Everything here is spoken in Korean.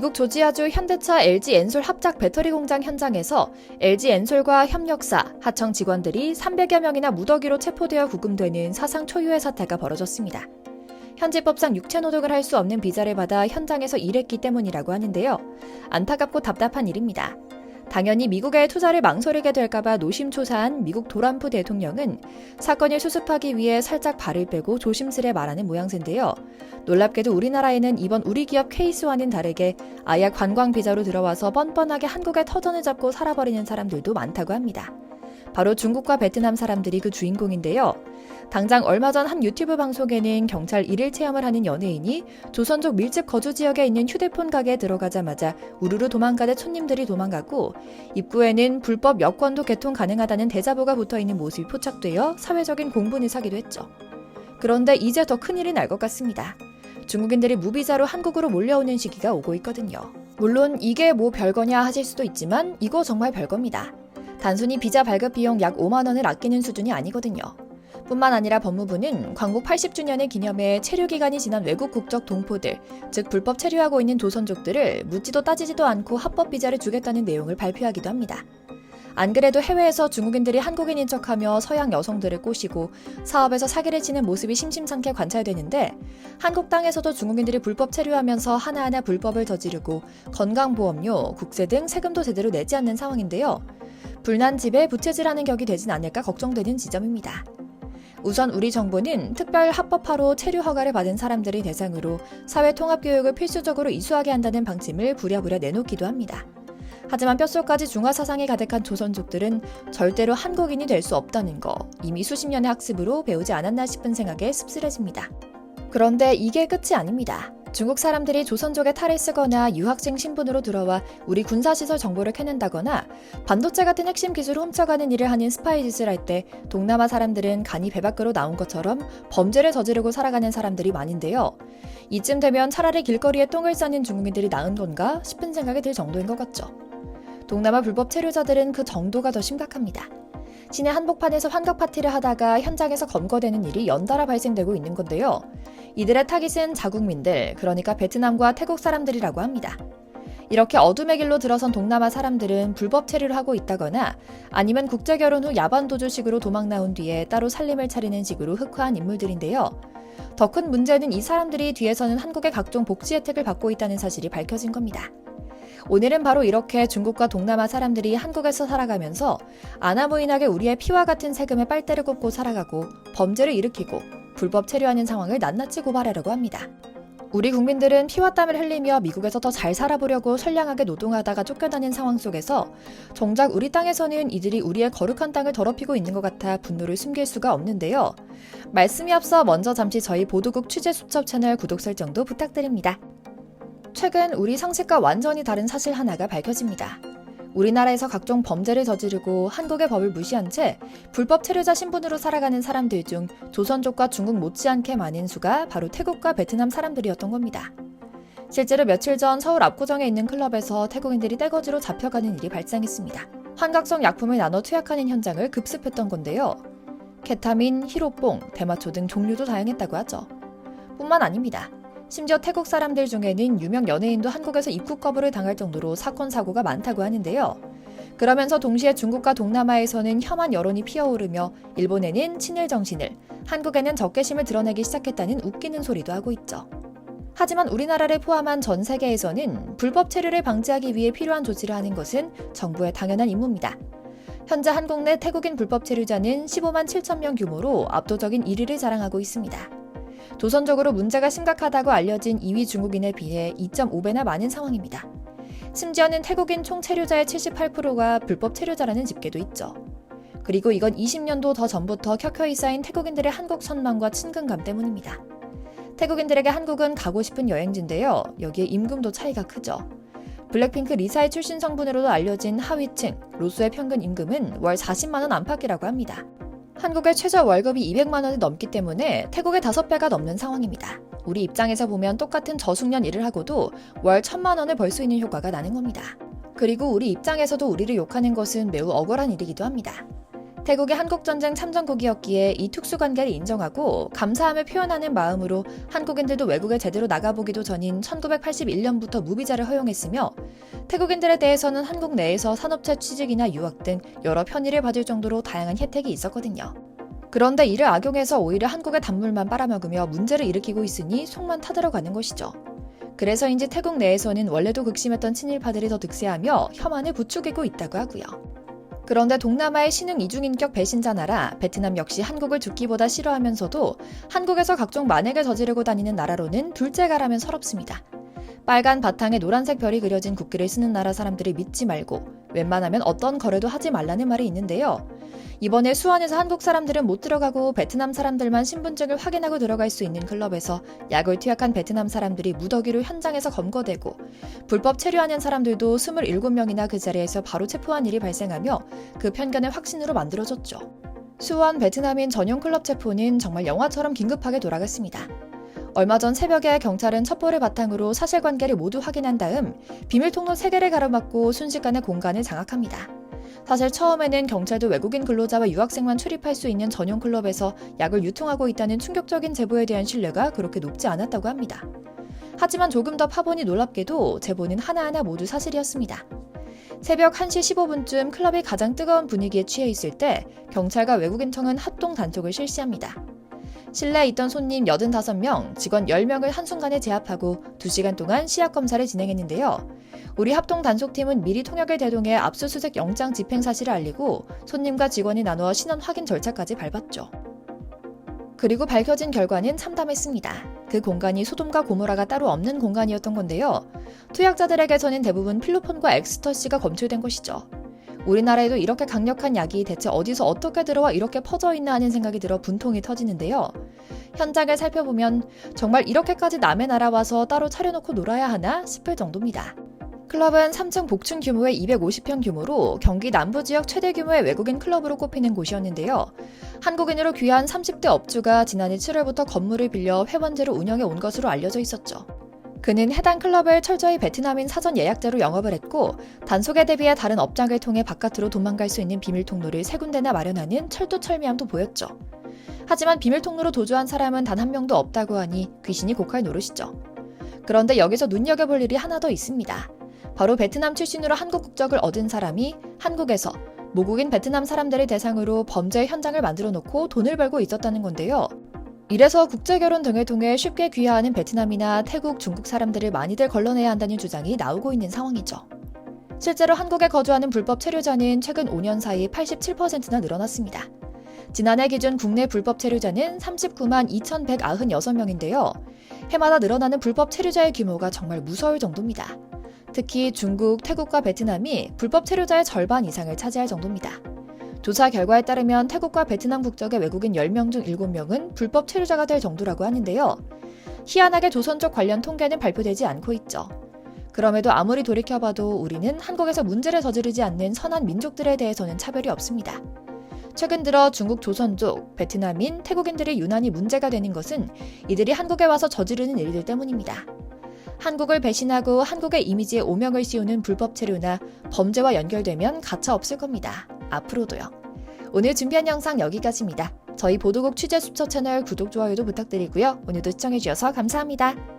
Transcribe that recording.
미국 조지아주 현대차 LG 엔솔 합작 배터리 공장 현장에서 LG 엔솔과 협력사, 하청 직원들이 300여 명이나 무더기로 체포되어 구금되는 사상 초유의 사태가 벌어졌습니다. 현지법상 육체 노동을 할 수 없는 비자를 받아 현장에서 일했기 때문이라고 하는데요. 안타깝고 답답한 일입니다. 당연히 미국의 투자를 망설이게 될까봐 노심초사한 미국 도람프 대통령은 사건을 수습하기 위해 살짝 발을 빼고 조심스레 말하는 모양새인데요. 놀랍게도 우리나라에는 이번 우리 기업 케이스와는 다르게 아예 관광 비자로 들어와서 뻔뻔하게 한국의 터전을 잡고 살아버리는 사람들도 많다고 합니다. 바로 중국과 베트남 사람들이 그 주인공인데요. 당장 얼마 전 한 유튜브 방송에는 경찰 일일 체험을 하는 연예인이 조선족 밀집 거주 지역에 있는 휴대폰 가게에 들어가자마자 우르르 도망가듯 손님들이 도망가고 입구에는 불법 여권도 개통 가능하다는 대자보가 붙어있는 모습이 포착되어 사회적인 공분을 사기도 했죠. 그런데 이제 더 큰일이 날 것 같습니다. 중국인들이 무비자로 한국으로 몰려오는 시기가 오고 있거든요. 물론 이게 뭐 별거냐 하실 수도 있지만 이거 정말 별겁니다. 단순히 비자 발급 비용 약 5만 원을 아끼는 수준이 아니거든요. 뿐만 아니라 법무부는 광복 80주년을 기념해 체류기간이 지난 외국 국적 동포들, 즉 불법 체류하고 있는 조선족들을 묻지도 따지지도 않고 합법 비자를 주겠다는 내용을 발표하기도 합니다. 안 그래도 해외에서 중국인들이 한국인인 척하며 서양 여성들을 꼬시고 사업에서 사기를 치는 모습이 심심찮게 관찰되는데 한국 땅에서도 중국인들이 불법 체류하면서 하나하나 불법을 저지르고 건강보험료, 국세 등 세금도 제대로 내지 않는 상황인데요. 불난 집에 부채질하는 격이 되진 않을까 걱정되는 지점입니다. 우선 우리 정부는 특별 합법화로 체류 허가를 받은 사람들을 대상으로 사회통합교육을 필수적으로 이수하게 한다는 방침을 부랴부랴 내놓기도 합니다. 하지만 뼛속까지 중화사상이 가득한 조선족들은 절대로 한국인이 될 수 없다는 거 이미 수십 년의 학습으로 배우지 않았나 싶은 생각에 씁쓸해집니다. 그런데 이게 끝이 아닙니다. 중국 사람들이 조선족의 탈을 쓰거나 유학생 신분으로 들어와 우리 군사시설 정보를 캐낸다거나 반도체 같은 핵심 기술을 훔쳐가는 일을 하는 스파이 짓을 할 때 동남아 사람들은 간이 배 밖으로 나온 것처럼 범죄를 저지르고 살아가는 사람들이 많은데요. 이쯤 되면 차라리 길거리에 똥을 싸는 중국인들이 나은 건가 싶은 생각이 들 정도인 것 같죠. 동남아 불법 체류자들은 그 정도가 더 심각합니다. 시내 한복판에서 환각 파티를 하다가 현장에서 검거되는 일이 연달아 발생되고 있는 건데요. 이들의 타깃은 자국민들, 그러니까 베트남과 태국 사람들이라고 합니다. 이렇게 어둠의 길로 들어선 동남아 사람들은 불법 체류를 하고 있다거나 아니면 국제결혼 후 야반도주식으로 도망 나온 뒤에 따로 살림을 차리는 식으로 흑화한 인물들인데요. 더 큰 문제는 이 사람들이 뒤에서는 한국의 각종 복지 혜택을 받고 있다는 사실이 밝혀진 겁니다. 오늘은 바로 이렇게 중국과 동남아 사람들이 한국에서 살아가면서 아나무인하게 우리의 피와 같은 세금에 빨대를 꽂고 살아가고 범죄를 일으키고 불법 체류하는 상황을 낱낱이 고발하려고 합니다. 우리 국민들은 피와 땀을 흘리며 미국에서 더 잘 살아보려고 선량하게 노동하다가 쫓겨나는 상황 속에서 정작 우리 땅에서는 이들이 우리의 거룩한 땅을 더럽히고 있는 것 같아 분노를 숨길 수가 없는데요. 말씀이 앞서 먼저 잠시 저희 보도국 취재수첩 채널 구독 설정도 부탁드립니다. 최근 우리 상식과 완전히 다른 사실 하나가 밝혀집니다. 우리나라에서 각종 범죄를 저지르고 한국의 법을 무시한 채 불법 체류자 신분으로 살아가는 사람들 중 조선족과 중국 못지않게 많은 수가 바로 태국과 베트남 사람들이었던 겁니다. 실제로 며칠 전 서울 압구정에 있는 클럽에서 태국인들이 떼거지로 잡혀가는 일이 발생했습니다. 환각성 약품을 나눠 투약하는 현장을 급습했던 건데요. 케타민, 히로뽕, 대마초 등 종류도 다양했다고 하죠. 뿐만 아닙니다. 심지어 태국 사람들 중에는 유명 연예인도 한국에서 입국 거부를 당할 정도로 사건 사고가 많다고 하는데요. 그러면서 동시에 중국과 동남아에서는 혐한 여론이 피어오르며 일본에는 친일 정신을, 한국에는 적개심을 드러내기 시작했다는 웃기는 소리도 하고 있죠. 하지만 우리나라를 포함한 전 세계에서는 불법 체류를 방지하기 위해 필요한 조치를 하는 것은 정부의 당연한 임무입니다. 현재 한국 내 태국인 불법 체류자는 15만 7천 명 규모로 압도적인 1위를 자랑하고 있습니다. 조선적으로 문제가 심각하다고 알려진 2위 중국인에 비해 2.5배나 많은 상황입니다. 심지어는 태국인 총 체류자의 78%가 불법 체류자라는 집계도 있죠. 그리고 이건 20년도 더 전부터 켜켜이 쌓인 태국인들의 한국 선망과 친근감 때문입니다. 태국인들에게 한국은 가고 싶은 여행지인데요. 여기에 임금도 차이가 크죠. 블랙핑크 리사의 출신 성분으로도 알려진 하위층, 로스의 평균 임금은 월 40만 원 안팎이라고 합니다. 한국의 최저 월급이 200만 원을 넘기 때문에 태국의 5배가 넘는 상황입니다. 우리 입장에서 보면 똑같은 저숙련 일을 하고도 월 1,000만 원을 벌 수 있는 효과가 나는 겁니다. 그리고 우리 입장에서도 우리를 욕하는 것은 매우 억울한 일이기도 합니다. 태국이 한국전쟁 참전국이었기에 이 특수관계를 인정하고 감사함을 표현하는 마음으로 한국인들도 외국에 제대로 나가보기도 전인 1981년부터 무비자를 허용했으며 태국인들에 대해서는 한국 내에서 산업체 취직이나 유학 등 여러 편의를 받을 정도로 다양한 혜택이 있었거든요. 그런데 이를 악용해서 오히려 한국의 단물만 빨아먹으며 문제를 일으키고 있으니 속만 타들어가는 것이죠. 그래서인지 태국 내에서는 원래도 극심했던 친일파들이 더 득세하며 혐한을 부추기고 있다고 하고요. 그런데 동남아의 신흥 이중인격 배신자 나라 베트남 역시 한국을 죽기보다 싫어하면서도 한국에서 각종 만행을 저지르고 다니는 나라로는 둘째가라면 서럽습니다. 빨간 바탕에 노란색 별이 그려진 국기를 쓰는 나라 사람들이 믿지 말고 웬만하면 어떤 거래도 하지 말라는 말이 있는데요. 이번에 수원에서 한국 사람들은 못 들어가고 베트남 사람들만 신분증을 확인하고 들어갈 수 있는 클럽에서 약을 투약한 베트남 사람들이 무더기로 현장에서 검거되고 불법 체류하는 사람들도 27명이나 그 자리에서 바로 체포한 일이 발생하며 그 편견을 확신으로 만들어졌죠. 수원 베트남인 전용 클럽 체포는 정말 영화처럼 긴급하게 돌아갔습니다. 얼마 전 새벽에 경찰은 첩보를 바탕으로 사실관계를 모두 확인한 다음 비밀통로 3개를 가로막고 순식간에 공간을 장악합니다. 사실 처음에는 경찰도 외국인 근로자와 유학생만 출입할 수 있는 전용 클럽에서 약을 유통하고 있다는 충격적인 제보에 대한 신뢰가 그렇게 높지 않았다고 합니다. 하지만 조금 더 파보니 놀랍게도 제보는 하나하나 모두 사실이었습니다. 새벽 1시 15분쯤 클럽이 가장 뜨거운 분위기에 취해 있을 때 경찰과 외국인청은 합동 단속을 실시합니다. 실내에 있던 손님 85명, 직원 10명을 한순간에 제압하고 2시간 동안 시약 검사를 진행했는데요. 우리 합동 단속팀은 미리 통역을 대동해 압수수색 영장 집행 사실을 알리고 손님과 직원이 나누어 신원 확인 절차까지 밟았죠. 그리고 밝혀진 결과는 참담했습니다. 그 공간이 소돔과 고모라가 따로 없는 공간이었던 건데요. 투약자들에게서는 대부분 필로폰과 엑스터시가 검출된 것이죠. 우리나라에도 이렇게 강력한 약이 대체 어디서 어떻게 들어와 이렇게 퍼져 있나 하는 생각이 들어 분통이 터지는데요. 현장을 살펴보면 정말 이렇게까지 남의 나라 와서 따로 차려놓고 놀아야 하나 싶을 정도입니다. 클럽은 3층 복층 규모의 250평 규모로 경기 남부지역 최대 규모의 외국인 클럽으로 꼽히는 곳이었는데요. 한국인으로 귀한 30대 업주가 지난해 7월부터 건물을 빌려 회원제로 운영해 온 것으로 알려져 있었죠. 그는 해당 클럽을 철저히 베트남인 사전 예약제로 영업을 했고 단속에 대비해 다른 업장을 통해 바깥으로 도망갈 수 있는 비밀통로를 3군데나 마련하는 철두철미함도 보였죠. 하지만 비밀통로로 도주한 사람은 단 한 명도 없다고 하니 귀신이 곡할 노릇이죠. 그런데 여기서 눈여겨볼 일이 하나 더 있습니다. 바로 베트남 출신으로 한국 국적을 얻은 사람이 한국에서 모국인 베트남 사람들을 대상으로 범죄 현장을 만들어 놓고 돈을 벌고 있었다는 건데요. 이래서 국제결혼 등을 통해 쉽게 귀화하는 베트남이나 태국, 중국 사람들을 많이들 걸러내야 한다는 주장이 나오고 있는 상황이죠. 실제로 한국에 거주하는 불법 체류자는 최근 5년 사이 87%나 늘어났습니다. 지난해 기준 국내 불법 체류자는 39만 2,196명인데요. 해마다 늘어나는 불법 체류자의 규모가 정말 무서울 정도입니다. 특히 중국, 태국과 베트남이 불법 체류자의 절반 이상을 차지할 정도입니다. 조사 결과에 따르면 태국과 베트남 국적의 외국인 10명 중 7명은 불법 체류자가 될 정도라고 하는데요. 희한하게 조선 쪽 관련 통계는 발표되지 않고 있죠. 그럼에도 아무리 돌이켜봐도 우리는 한국에서 문제를 저지르지 않는 선한 민족들에 대해서는 차별이 없습니다. 최근 들어 중국 조선족, 베트남인, 태국인들이 유난히 문제가 되는 것은 이들이 한국에 와서 저지르는 일들 때문입니다. 한국을 배신하고 한국의 이미지에 오명을 씌우는 불법 체류나 범죄와 연결되면 가차 없을 겁니다. 앞으로도요. 오늘 준비한 영상 여기까지입니다. 저희 보도국 취재수첩 채널 구독, 좋아요도 부탁드리고요. 오늘도 시청해주셔서 감사합니다.